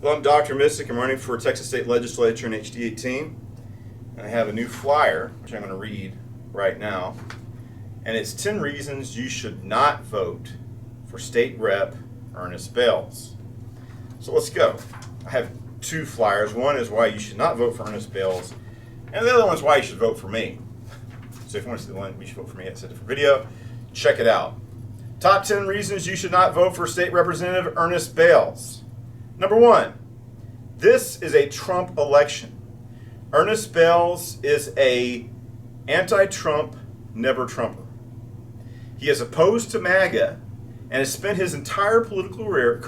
Well, I'm Dr. Mystic. I'm running for Texas State Legislature in HD 18. And I have a new flyer, which I'm going to read right now. And it's 10 reasons you should not vote for State Rep Ernest Bales. So let's go. I have two flyers. One is why you should not vote for Ernest Bales, and the other one is why you should vote for me. So if you want to see the one you should vote for me, it's a different video. Check it out. Top 10 reasons you should not vote for State Representative Ernest Bales. Number 1, this is a Trump election. Ernest Bales is a anti-Trump, never-Trumper. He is opposed to MAGA and has spent his entire political career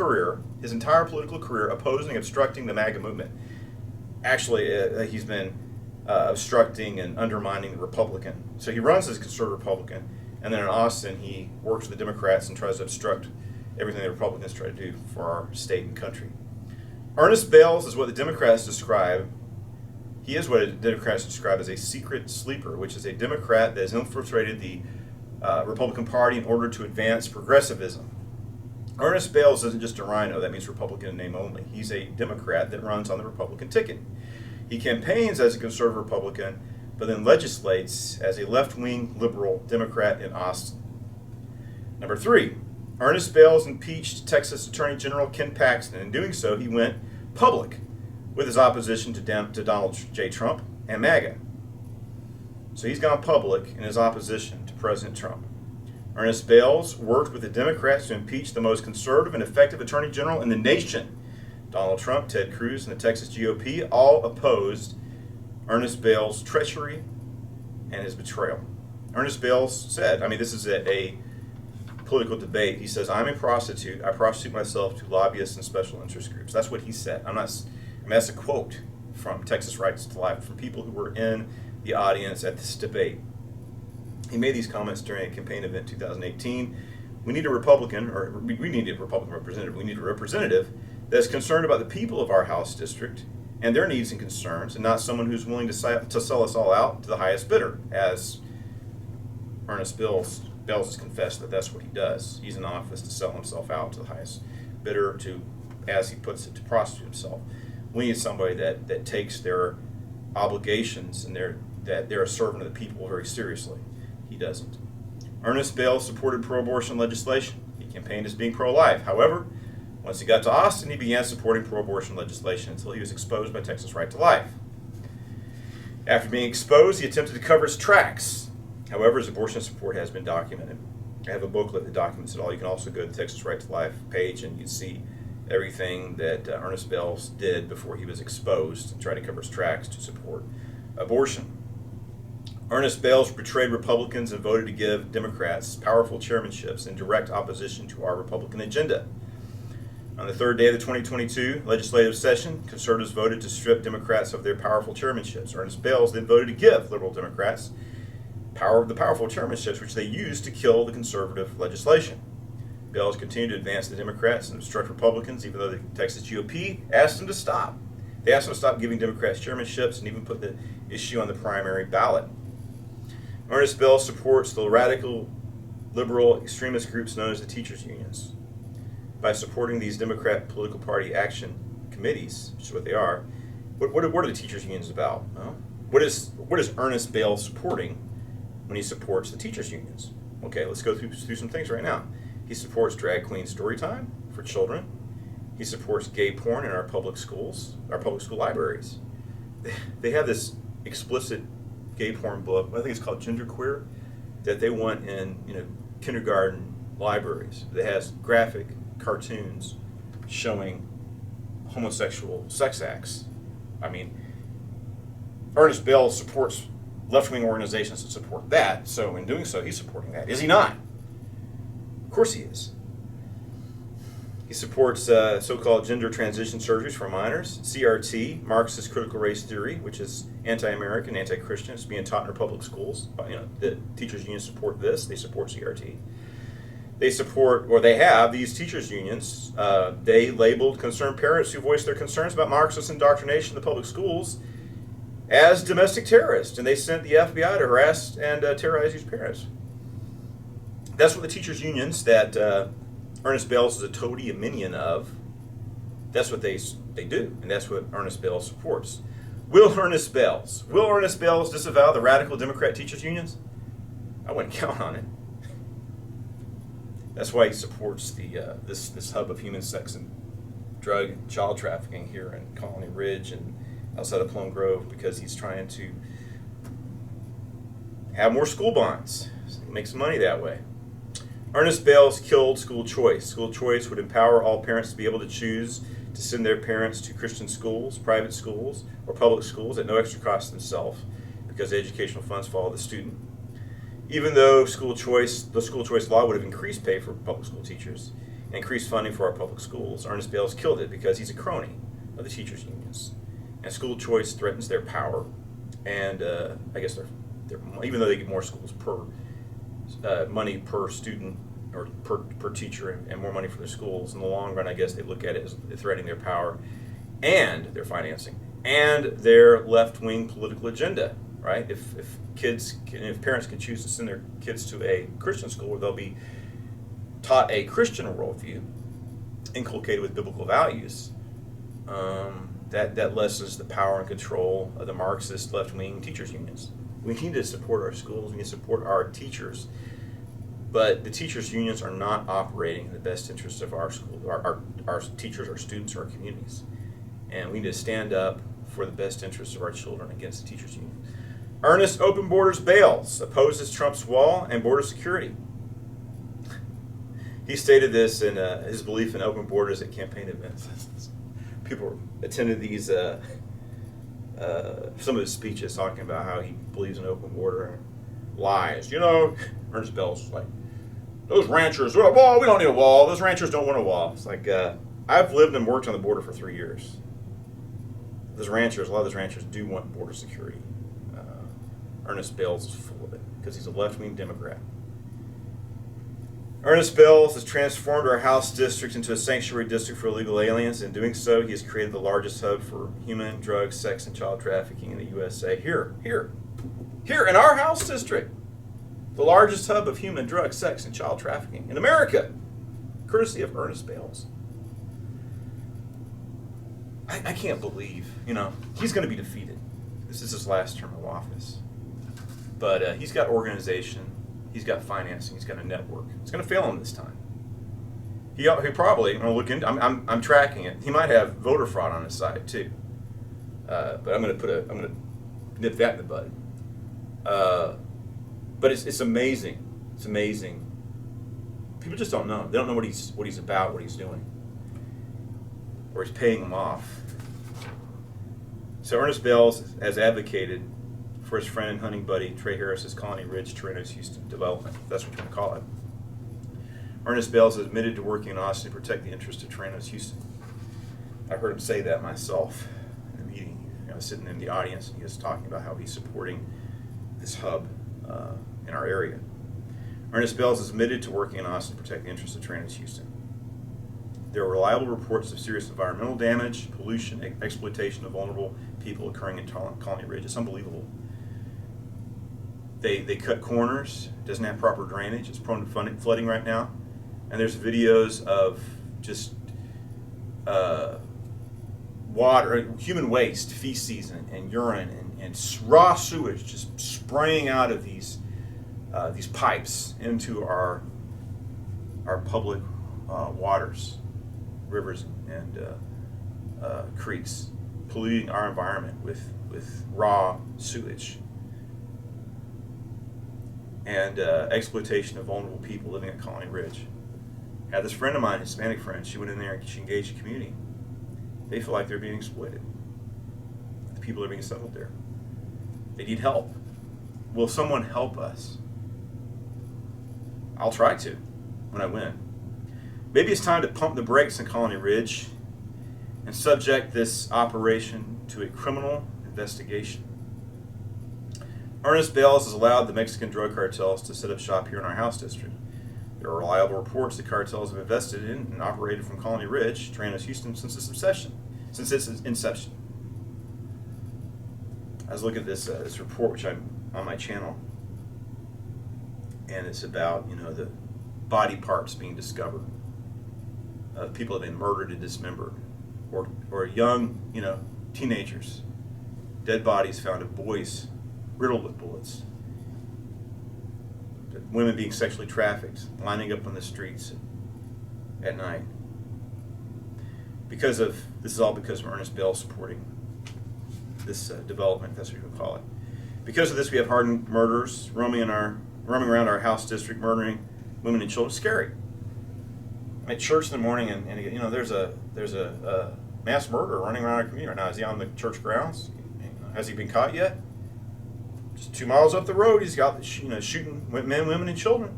opposing and obstructing the MAGA movement. Actually, he's been obstructing and undermining the Republican. So he runs as a conservative Republican, and then in Austin he works with the Democrats and tries to obstruct everything the Republicans try to do for our state and country. Ernest Bales is what the Democrats describe. He is what the Democrats describe as a secret sleeper, which is a Democrat that has infiltrated the Republican Party in order to advance progressivism. Ernest Bales isn't just a rhino, that means Republican in name only. He's a Democrat that runs on the Republican ticket. He campaigns as a conservative Republican, but then legislates as a left-wing liberal Democrat in Austin. Number 3, Ernest Bales impeached Texas Attorney General Ken Paxton. In doing so, he went public with his opposition to Donald J. Trump and MAGA. So he's gone public in his opposition to President Trump. Ernest Bales worked with the Democrats to impeach the most conservative and effective Attorney General in the nation. Donald Trump, Ted Cruz, and the Texas GOP all opposed Ernest Bales' treachery and his betrayal. Ernest Bales said, this is a political debate. He says, I'm a prostitute. I prostitute myself to lobbyists and special interest groups. That's what he said. That's a quote from Texas Rights to Life, from people who were in the audience at this debate. He made these comments during a campaign event in 2018. We need a Republican representative. We need a representative that's concerned about the people of our House district and their needs and concerns, and not someone who's willing to sell us all out to the highest bidder, as Ernest Bales has confessed that that's what he does. He's in office to sell himself out to the highest bidder, to, as he puts it, to prostitute himself. We need somebody that takes their obligations and that they're a servant of the people very seriously. He doesn't. Ernest Bales supported pro-abortion legislation. He campaigned as being pro-life. However, once he got to Austin, he began supporting pro-abortion legislation until he was exposed by Texas Right to Life. After being exposed, he attempted to cover his tracks. However, his abortion support has been documented. I have a booklet that documents it all. You can also go to the Texas Right to Life page and you can see everything that Ernest Bales did before he was exposed and tried to cover his tracks to support abortion. Ernest Bales betrayed Republicans and voted to give Democrats powerful chairmanships in direct opposition to our Republican agenda. On the third day of the 2022 legislative session, conservatives voted to strip Democrats of their powerful chairmanships. Ernest Bales then voted to give liberal Democrats the powerful chairmanships, which they used to kill the conservative legislation. Bales continued to advance the Democrats and obstruct Republicans, even though the Texas GOP asked them to stop. They asked them to stop giving Democrats chairmanships and even put the issue on the primary ballot. Ernest Bales supports the radical, liberal, extremist groups known as the teachers' unions. By supporting these Democrat political party action committees, which is what they are, what are the teachers' unions about? Well, what is Ernest Bales supporting when he supports the teachers' unions? Okay, let's go through some things right now. He supports drag queen story time for children. He supports gay porn in our public schools, our public school libraries. They have this explicit gay porn book, I think it's called Genderqueer, that they want in kindergarten libraries. That has graphic cartoons showing homosexual sex acts. Ernest Bales supports left-wing organizations that support that, so in doing so, he's supporting that. Is he not? Of course he is. He supports so-called gender transition surgeries for minors, CRT, Marxist critical race theory, which is anti-American, anti-Christian. It's being taught in our public schools. The teachers' unions support this. They support CRT. They support, or they have, these teachers' unions. They labeled concerned parents who voiced their concerns about Marxist indoctrination in the public schools as domestic terrorists, and they sent the FBI to harass and terrorize these parents. That's what the teachers' unions that Ernest Bales is a toady, a minion of, That's what they do, and that's what Ernest Bales supports. Will Ernest Bales disavow the radical Democrat teachers unions? I wouldn't count on it. That's why he supports the this hub of human sex and drug and child trafficking here in Colony Ridge and outside of Plum Grove, because he's trying to have more school bonds, make some money that way. Ernest Bales killed school choice. School choice would empower all parents to be able to choose to send their parents to Christian schools, private schools, or public schools at no extra cost to themselves, because the educational funds follow the student. Even though the school choice law would have increased pay for public school teachers and increased funding for our public schools, Ernest Bales killed it because he's a crony of the teachers unions. And school choice threatens their power, and I guess they're even though they get more schools per money per student or per teacher and more money for their schools, in the long run, I guess they look at it as threatening their power and their financing and their left-wing political agenda. Right? If parents can choose to send their kids to a Christian school where they'll be taught a Christian worldview, inculcated with biblical values, that lessens the power and control of the Marxist left-wing teachers unions. We need to support our schools. We need to support our teachers, but the teachers unions are not operating in the best interest of our school, our teachers, our students, our communities, and we need to stand up for the best interests of our children against the teachers union. Ernest Open Borders Bales opposes Trump's wall and border security. He stated this in his belief in open borders at campaign events. People attended these, some of his speeches talking about how he believes in open border and lies. You know, Ernest Bales was like, those ranchers, well, we don't need a wall. Those ranchers don't want a wall. It's like, I've lived and worked on the border for 3 years. A lot of those ranchers do want border security. Ernest Bales is full of it because he's a left-wing Democrat. Ernest Bales has transformed our House district into a sanctuary district for illegal aliens. In doing so, he has created the largest hub for human, drug, sex, and child trafficking in the USA. Here in our House district, the largest hub of human, drug, sex, and child trafficking in America, courtesy of Ernest Bales. I can't believe, he's going to be defeated. This is his last term of office. But he's got organization, he's got financing, he's got a network. It's going to fail him this time. He probably, I'm tracking it. He might have voter fraud on his side too. But I'm going to nip that in the bud. But it's amazing. It's amazing. People just don't know. They don't know what he's about, what he's doing, or he's paying them off. So Ernest Bales has advocated for his friend and hunting buddy Trey Harris's Colony Ridge, Toronto's Houston development. That's what you want to call it. Ernest Bales has admitted to working in Austin to protect the interests of Toronto's Houston. I heard him say that myself in a meeting. I was sitting in the audience and he was talking about how he's supporting this hub in our area. Ernest Bales has admitted to working in Austin to protect the interests of Toronto's Houston. There are reliable reports of serious environmental damage, pollution, exploitation of vulnerable people occurring in Colony Ridge. It's unbelievable. They cut corners, doesn't have proper drainage, it's prone to flooding right now. And there's videos of just water, human waste, feces and urine and raw sewage just spraying out of these pipes into our public waters, rivers and creeks, polluting our environment with raw sewage. And exploitation of vulnerable people living at Colony Ridge. I had this friend of mine, a Hispanic friend, she went in there and she engaged the community. They feel like they're being exploited. The people are being settled there. They need help. Will someone help us? I'll try to when I win. Maybe it's time to pump the brakes in Colony Ridge and subject this operation to a criminal investigation. Ernest Bales has allowed the Mexican drug cartels to set up shop here in our House district. There are reliable reports the cartels have invested in and operated from Colony Ridge, Toronto's Houston, since its inception. I was looking at this report, which I'm on my channel, and it's about the body parts being discovered. People have been murdered and dismembered or young, teenagers, dead bodies found of boys riddled with bullets, women being sexually trafficked, lining up on the streets at night. This is all because of Ernest Bell supporting this development, that's what you would call it. Because of this, we have hardened murderers roaming around our House district, murdering women and children. It's scary. I'm at church in the morning, and there's a mass murderer running around our community right now. Is he on the church grounds? Has he been caught yet? Just 2 miles up the road, he's got shooting men, women, and children.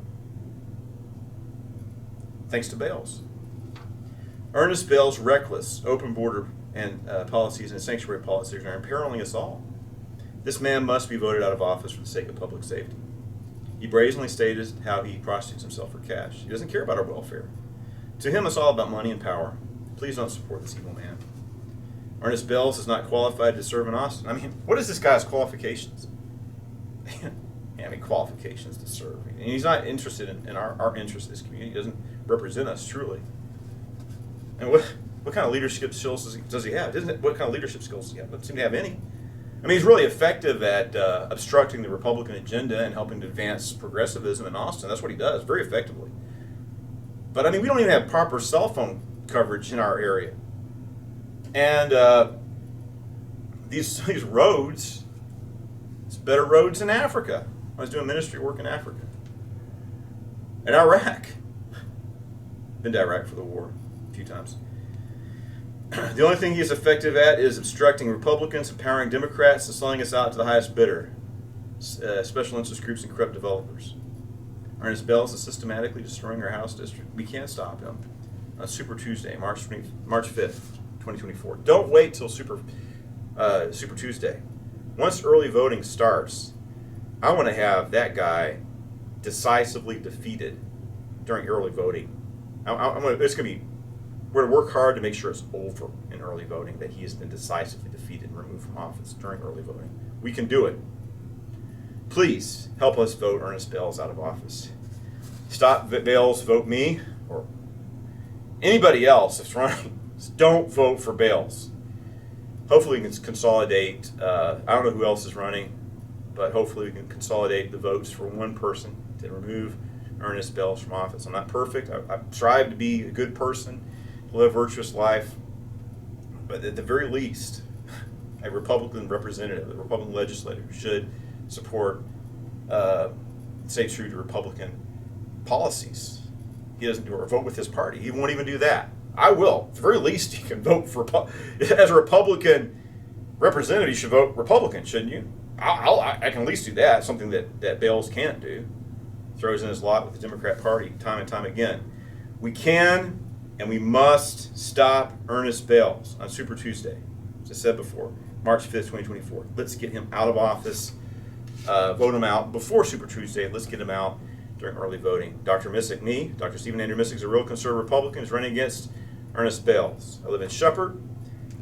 Thanks to Bales. Ernest Bell's reckless open border and policies and sanctuary policies are imperiling us all. This man must be voted out of office for the sake of public safety. He brazenly stated how he prostitutes himself for cash. He doesn't care about our welfare. To him, it's all about money and power. Please don't support this evil man. Ernest Bales is not qualified to serve in Austin. I mean, what is this guy's qualifications? Qualifications to serve. And he's not interested in our interest in this community. He doesn't represent us truly. And what kind of leadership skills does he have? What kind of leadership skills does he have? Doesn't seem to have any. I mean, he's really effective at obstructing the Republican agenda and helping to advance progressivism in Austin. That's what he does, very effectively. But I mean, we don't even have proper cell phone coverage in our area. And these roads, it's better roads in Africa. I was doing ministry work in Africa. In Iraq. Been to Iraq for the war a few times. The only thing he is effective at is obstructing Republicans, empowering Democrats, and selling us out to the highest bidder, special interest groups and corrupt developers. Ernest Bales is systematically destroying our House district. We can't stop him. On Super Tuesday, March 5th, 2024. Don't wait till Super Tuesday. Once early voting starts, I want to have that guy decisively defeated during early voting. We're going to work hard to make sure it's over in early voting, that he has been decisively defeated and removed from office during early voting. We can do it. Please help us vote Ernest Bales out of office. Stop Bales, vote me, or anybody else that's running. Don't vote for Bales. Hopefully we can consolidate, I don't know who else is running, but hopefully we can consolidate the votes for one person to remove Ernest Bales from office. I'm not perfect. I've tried to be a good person, live a virtuous life, but at the very least, a Republican representative, a Republican legislator should support, stay true to Republican policies. He doesn't do or vote with his party. He won't even do that. I will. At the very least, you can vote for, as a Republican representative, you should vote Republican, shouldn't you? I can at least do that, something that Bales can't do. Throws in his lot with the Democrat Party time and time again. We can and we must stop Ernest Bales on Super Tuesday, as I said before, March 5th, 2024. Let's get him out of office, vote him out before Super Tuesday. Let's get him out during early voting. Dr. Missick, me, Dr. Stephen Andrew Missick, is a real conservative Republican, is running against Ernest Bales. I live in Shepherd,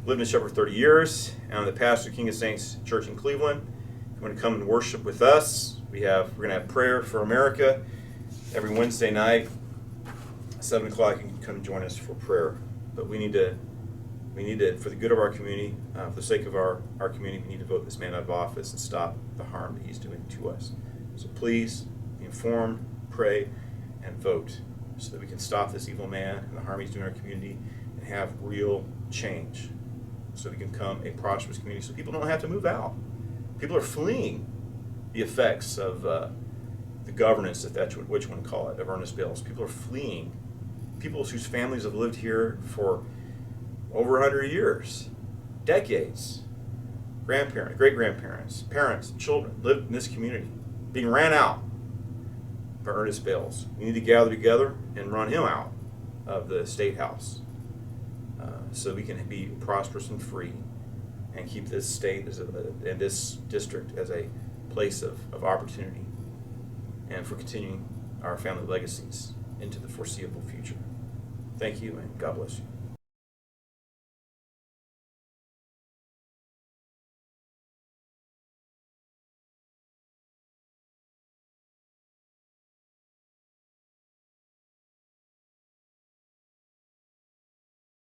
lived in Shepherd 30 years, and I'm the pastor of King of Saints Church in Cleveland. If you want to come and worship with us, we're going to have prayer for America every Wednesday night, 7 o'clock. You can come and join us for prayer. But we need to, for the good of our community, for the sake of our community, we need to vote this man out of office and stop the harm that he's doing to us. So please be informed, pray, and vote so that we can stop this evil man and the harm he's doing in our community and have real change so we can become a prosperous community so people don't have to move out. People are fleeing the effects of the governance, if that's what you want to call it, of Ernest Bales. People are fleeing. People whose families have lived here for over 100 years, decades. Grandparents, great-grandparents, parents, children lived in this community, being ran out by Ernest Bales. We need to gather together and run him out of the State House so we can be prosperous and free and keep this state and this district as a place of opportunity and for continuing our family legacies into the foreseeable future. Thank you, and God bless you.